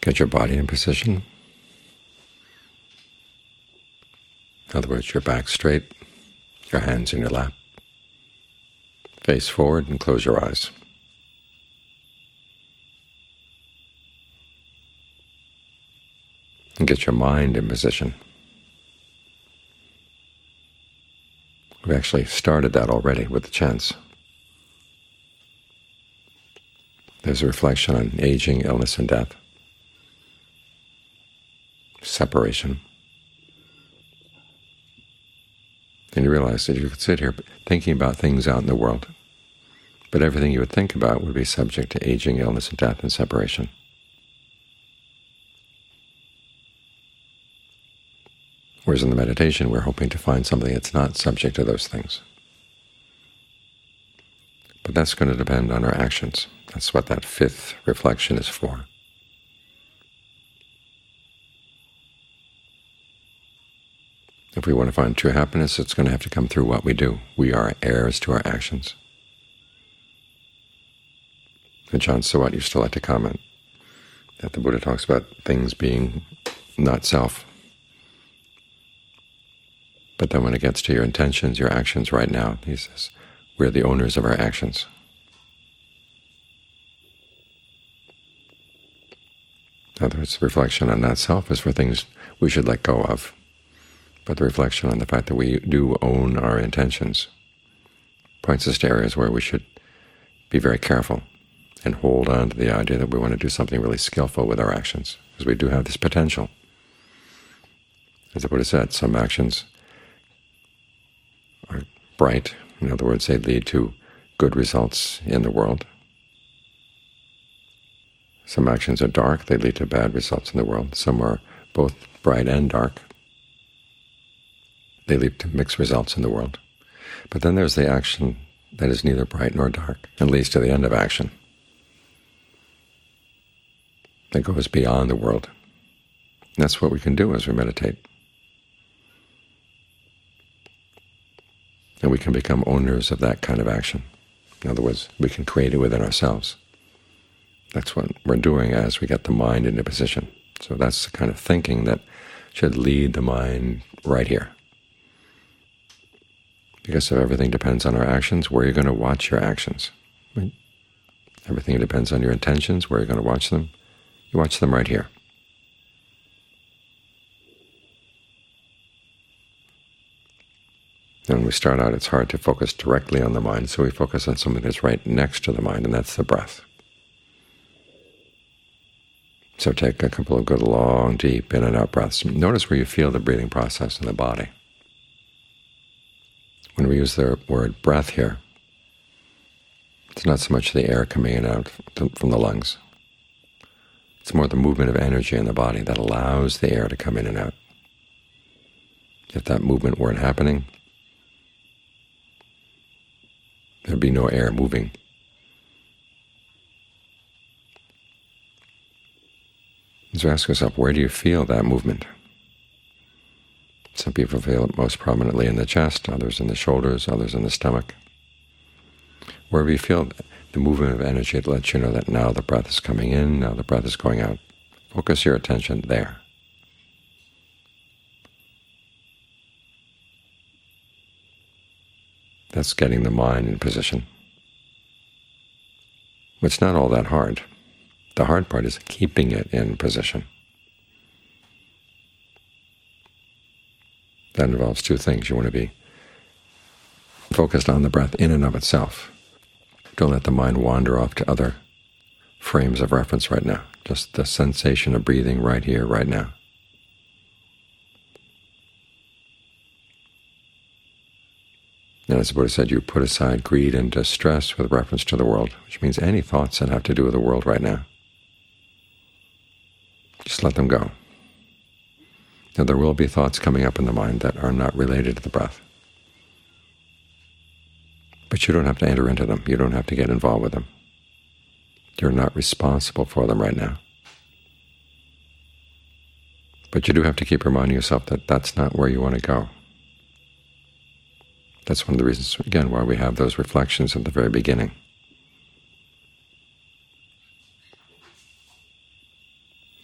Get your body in position. In other words, your back straight, your hands in your lap. Face forward and close your eyes. And get your mind in position. We've actually started that already with the chants. There's a reflection on aging, illness, and death, separation. And you realize that you could sit here thinking about things out in the world, but everything you would think about would be subject to aging, illness, and death, and separation. Whereas in the meditation, we're hoping to find something that's not subject to those things. But that's going to depend on our actions. That's what that fifth reflection is for. If we want to find true happiness, it's going to have to come through what we do. We are heirs to our actions. And John Sawat used to like to comment that the Buddha talks about things being not self. But then when it gets to your intentions, your actions right now, he says, we're the owners of our actions. In other words, reflection on not self is for things we should let go of. But the reflection on the fact that we do own our intentions points us to areas where we should be very careful and hold on to the idea that we want to do something really skillful with our actions, because we do have this potential. As the Buddha said, some actions are bright. In other words, they lead to good results in the world. Some actions are dark. They lead to bad results in the world. Some are both bright and dark. They lead to mixed results in the world. But then there's the action that is neither bright nor dark and leads to the end of action, that goes beyond the world. And that's what we can do as we meditate. And we can become owners of that kind of action. In other words, we can create it within ourselves. That's what we're doing as we get the mind into position. So that's the kind of thinking that should lead the mind right here. Because if everything depends on our actions, where are you going to watch your actions? Right? Everything depends on your intentions, where are you going to watch them? You watch them right here. And when we start out, it's hard to focus directly on the mind, so we focus on something that's right next to the mind, and that's the breath. So take a couple of good, long, deep in and out breaths. Notice where you feel the breathing process in the body. When we use the word breath here, it's not so much the air coming in and out from the lungs. It's more the movement of energy in the body that allows the air to come in and out. If that movement weren't happening, there'd be no air moving. So ask yourself, where do you feel that movement? Some people feel it most prominently in the chest, others in the shoulders, others in the stomach. Wherever you feel the movement of energy, it lets you know that now the breath is coming in, now the breath is going out. Focus your attention there. That's getting the mind in position. It's not all that hard. The hard part is keeping it in position. That involves two things. You want to be focused on the breath in and of itself. Don't let the mind wander off to other frames of reference right now. Just the sensation of breathing right here, right now. And as the Buddha said, you put aside greed and distress with reference to the world, which means any thoughts that have to do with the world right now. Just let them go. Now, there will be thoughts coming up in the mind that are not related to the breath. But you don't have to enter into them. You don't have to get involved with them. You're not responsible for them right now. But you do have to keep reminding yourself that that's not where you want to go. That's one of the reasons, again, why we have those reflections at the very beginning.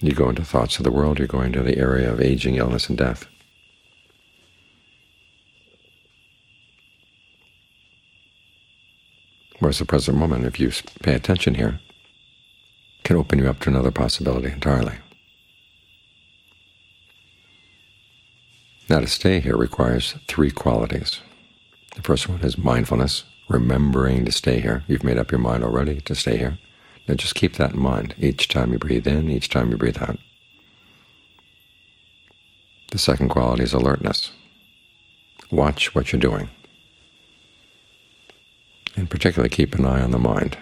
You go into thoughts of the world, you're going to the area of aging, illness, and death. Whereas the present moment, if you pay attention here, can open you up to another possibility entirely. Now, to stay here requires three qualities. The first one is mindfulness, remembering to stay here. You've made up your mind already to stay here. Now just keep that in mind each time you breathe in, each time you breathe out. The second quality is alertness. Watch what you're doing. And particularly keep an eye on the mind.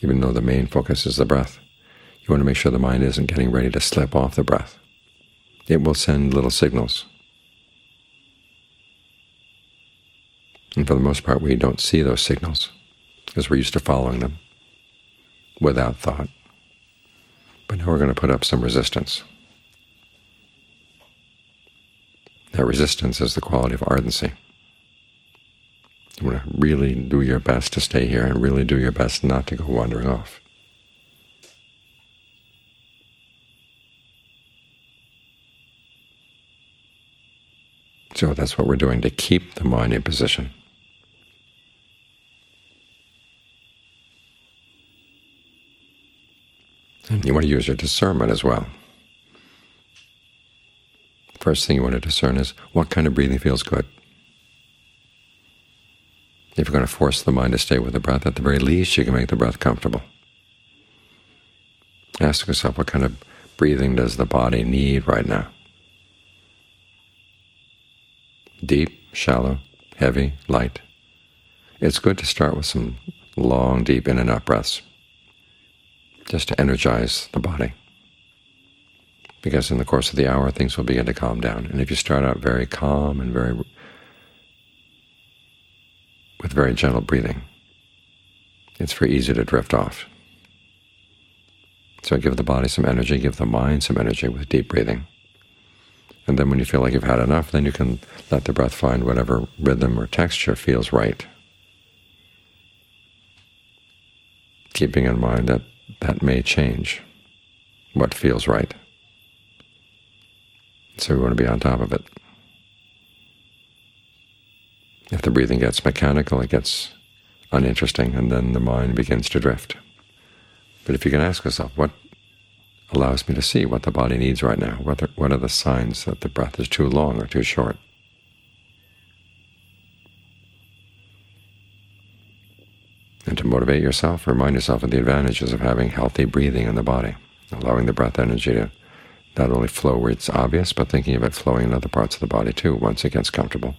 Even though the main focus is the breath, you want to make sure the mind isn't getting ready to slip off the breath. It will send little signals. And for the most part, we don't see those signals because we're used to following them without thought. But now we're going to put up some resistance. That resistance is the quality of ardency. You want to really do your best to stay here and really do your best not to go wandering off. So that's what we're doing to keep the mind in position. And you want to use your discernment as well. First thing you want to discern is what kind of breathing feels good. If you're going to force the mind to stay with the breath, at the very least you can make the breath comfortable. Ask yourself, what kind of breathing does the body need right now? Deep, shallow, heavy, light. It's good to start with some long, deep in and out breaths, just to energize the body. Because in the course of the hour, things will begin to calm down. And if you start out very calm and with very gentle breathing, it's very easy to drift off. So give the body some energy, give the mind some energy with deep breathing. And then when you feel like you've had enough, then you can let the breath find whatever rhythm or texture feels right. Keeping in mind that that may change what feels right. So we want to be on top of it. If the breathing gets mechanical, it gets uninteresting, and then the mind begins to drift. But if you can ask yourself, what allows me to see what the body needs right now? What are the signs that the breath is too long or too short? And to motivate yourself, remind yourself of the advantages of having healthy breathing in the body, allowing the breath energy to not only flow where it's obvious, but thinking of it flowing in other parts of the body too once it gets comfortable.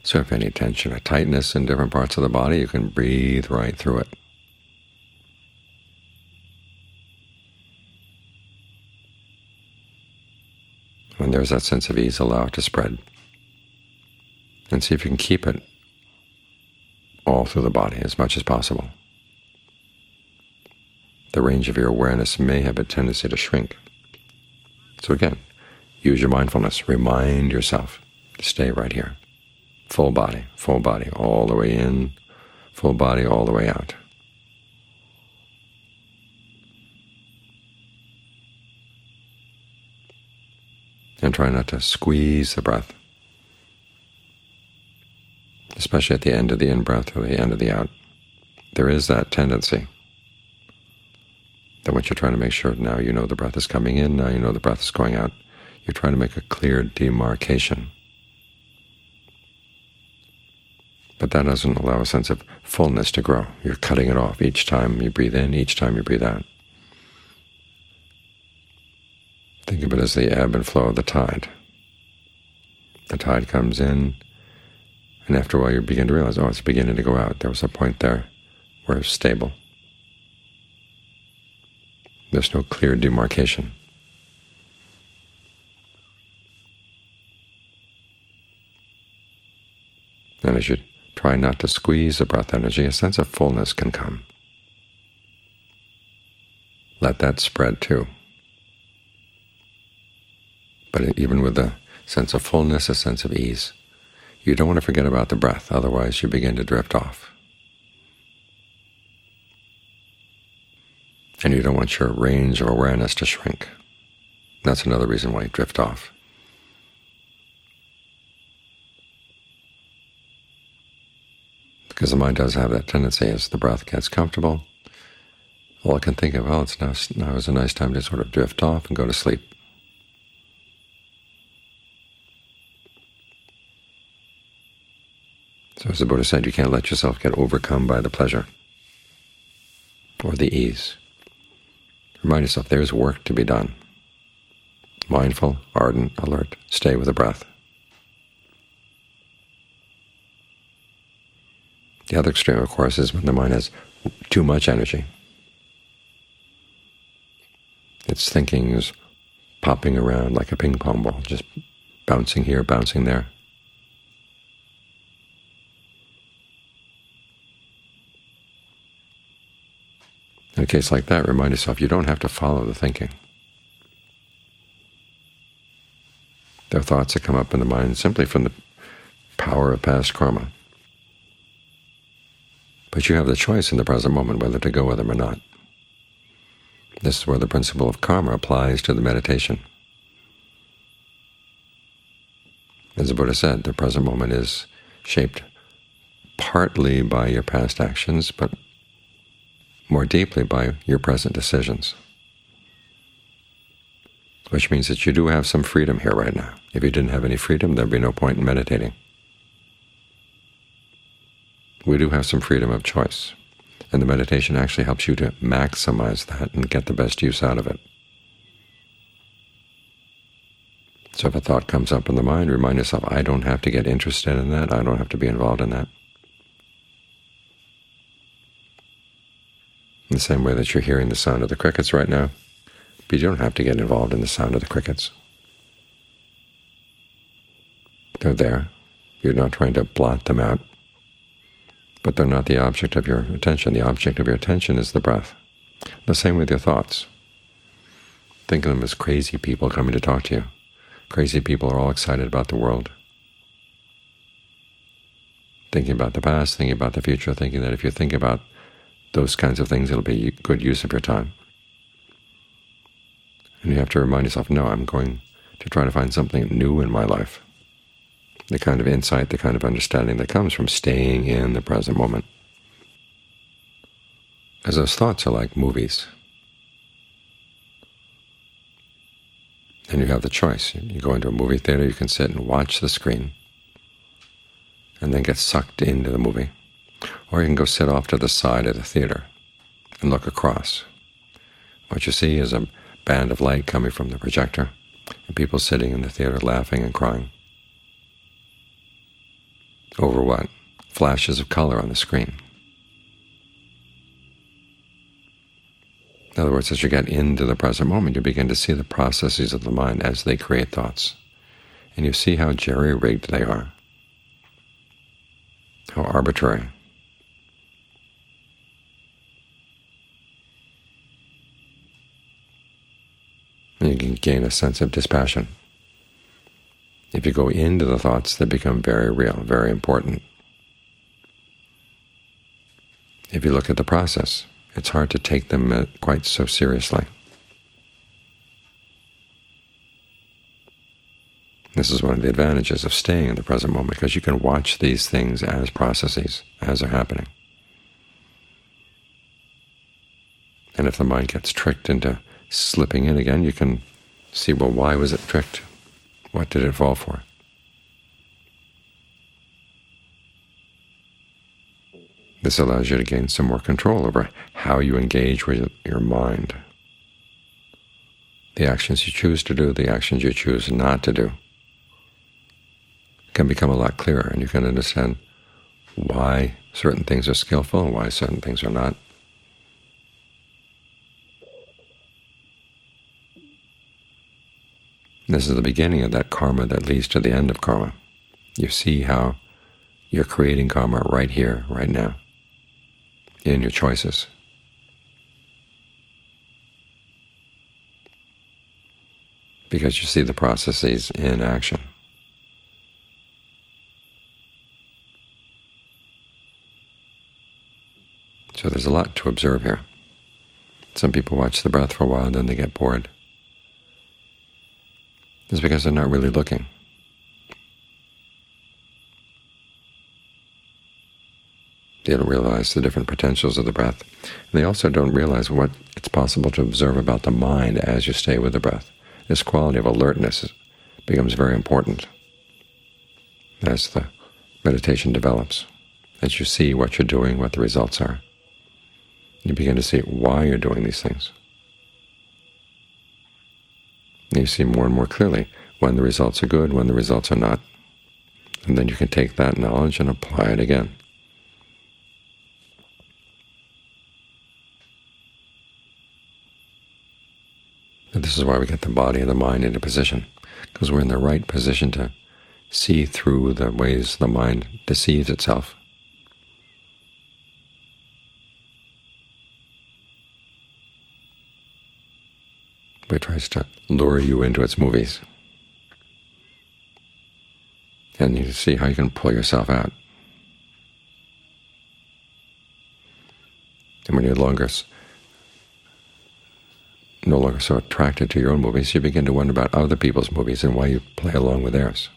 So if any tension or tightness in different parts of the body, you can breathe right through it. When there's that sense of ease, allow it to spread. And see if you can keep it all through the body as much as possible. The range of your awareness may have a tendency to shrink. So again, use your mindfulness. Remind yourself to stay right here. Full body, all the way in, full body, all the way out. And try not to squeeze the breath, especially at the end of the in-breath or the end of the out. There is that tendency that once you're trying to make sure now you know the breath is coming in, now you know the breath is going out, you're trying to make a clear demarcation. But that doesn't allow a sense of fullness to grow. You're cutting it off each time you breathe in, each time you breathe out. Think of it as the ebb and flow of the tide. The tide comes in, and after a while you begin to realize, oh, it's beginning to go out. There was a point there where it's stable. There's no clear demarcation. And as you try not to squeeze the breath energy, a sense of fullness can come. Let that spread too. But even with a sense of fullness, a sense of ease, you don't want to forget about the breath, otherwise you begin to drift off. and you don't want your range of awareness to shrink. That's another reason why you drift off. Because the mind does have that tendency as the breath gets comfortable. All it can think of, oh, now is a nice time to sort of drift off and go to sleep. So as the Buddha said, you can't let yourself get overcome by the pleasure or the ease. Remind yourself there is work to be done. Mindful, ardent, alert, stay with the breath. The other extreme, of course, is when the mind has too much energy. Its thinking is popping around like a ping pong ball, just bouncing here, bouncing there. In a case like that, remind yourself you don't have to follow the thinking. There are thoughts that come up in the mind simply from the power of past karma. But you have the choice in the present moment whether to go with them or not. This is where the principle of karma applies to the meditation. As the Buddha said, the present moment is shaped partly by your past actions, but more deeply by your present decisions, which means that you do have some freedom here right now. If you didn't have any freedom, there'd be no point in meditating. We do have some freedom of choice, and the meditation actually helps you to maximize that and get the best use out of it. So if a thought comes up in the mind, remind yourself, I don't have to get interested in that, I don't have to be involved in that. In the same way that you're hearing the sound of the crickets right now, but you don't have to get involved in the sound of the crickets. They're there. You're not trying to blot them out. But they're not the object of your attention. The object of your attention is the breath. The same with your thoughts. Think of them as crazy people coming to talk to you. Crazy people are all excited about the world, thinking about the past, thinking about the future, thinking that if you think about those kinds of things, it'll be good use of your time. And you have to remind yourself, no, I'm going to try to find something new in my life. The kind of insight, the kind of understanding that comes from staying in the present moment. As those thoughts are like movies. And you have the choice. You go into a movie theater, you can sit and watch the screen and then get sucked into the movie. Or you can go sit off to the side of the theater and look across. What you see is a band of light coming from the projector and people sitting in the theater laughing and crying. Over what? Flashes of color on the screen. In other words, as you get into the present moment, you begin to see the processes of the mind as they create thoughts. And you see how jerry-rigged they are, how arbitrary. And you can gain a sense of dispassion. If you go into the thoughts, they become very real, very important. If you look at the process, it's hard to take them quite so seriously. This is one of the advantages of staying in the present moment, because you can watch these things as processes, as they're happening. And if the mind gets tricked into slipping in again, you can see, well, why was it tricked? What did it fall for? This allows you to gain some more control over how you engage with your mind. The actions you choose to do, the actions you choose not to do, can become a lot clearer, and you can understand why certain things are skillful and why certain things are not. This is the beginning of that karma that leads to the end of karma. You see how you're creating karma right here, right now, in your choices. Because you see the processes in action. So there's a lot to observe here. Some people watch the breath for a while and then they get bored. It's because they're not really looking. They don't realize the different potentials of the breath. And they also don't realize what it's possible to observe about the mind as you stay with the breath. This quality of alertness becomes very important as the meditation develops, as you see what you're doing, what the results are. You begin to see why you're doing these things. And you see more and more clearly when the results are good, when the results are not. And then you can take that knowledge and apply it again. And this is why we get the body and the mind into position, because we're in the right position to see through the ways the mind deceives itself. It tries to lure you into its movies. And you see how you can pull yourself out. And when you're no longer so attracted to your own movies, you begin to wonder about other people's movies and why you play along with theirs.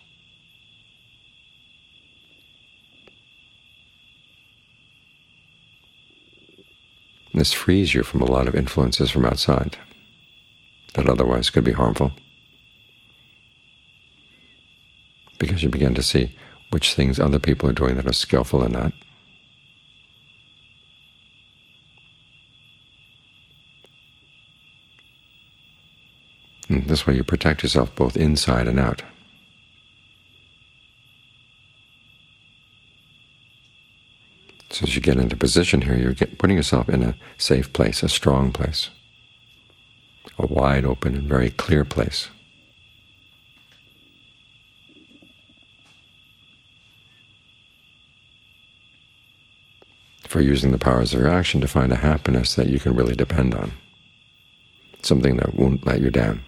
And this frees you from a lot of influences from outside that otherwise could be harmful, because you begin to see which things other people are doing that are skillful and not. And this way you protect yourself both inside and out. So as you get into position here, you're putting yourself in a safe place, a strong place, a wide open and very clear place. For using the powers of your action to find a happiness that you can really depend on, something that won't let you down.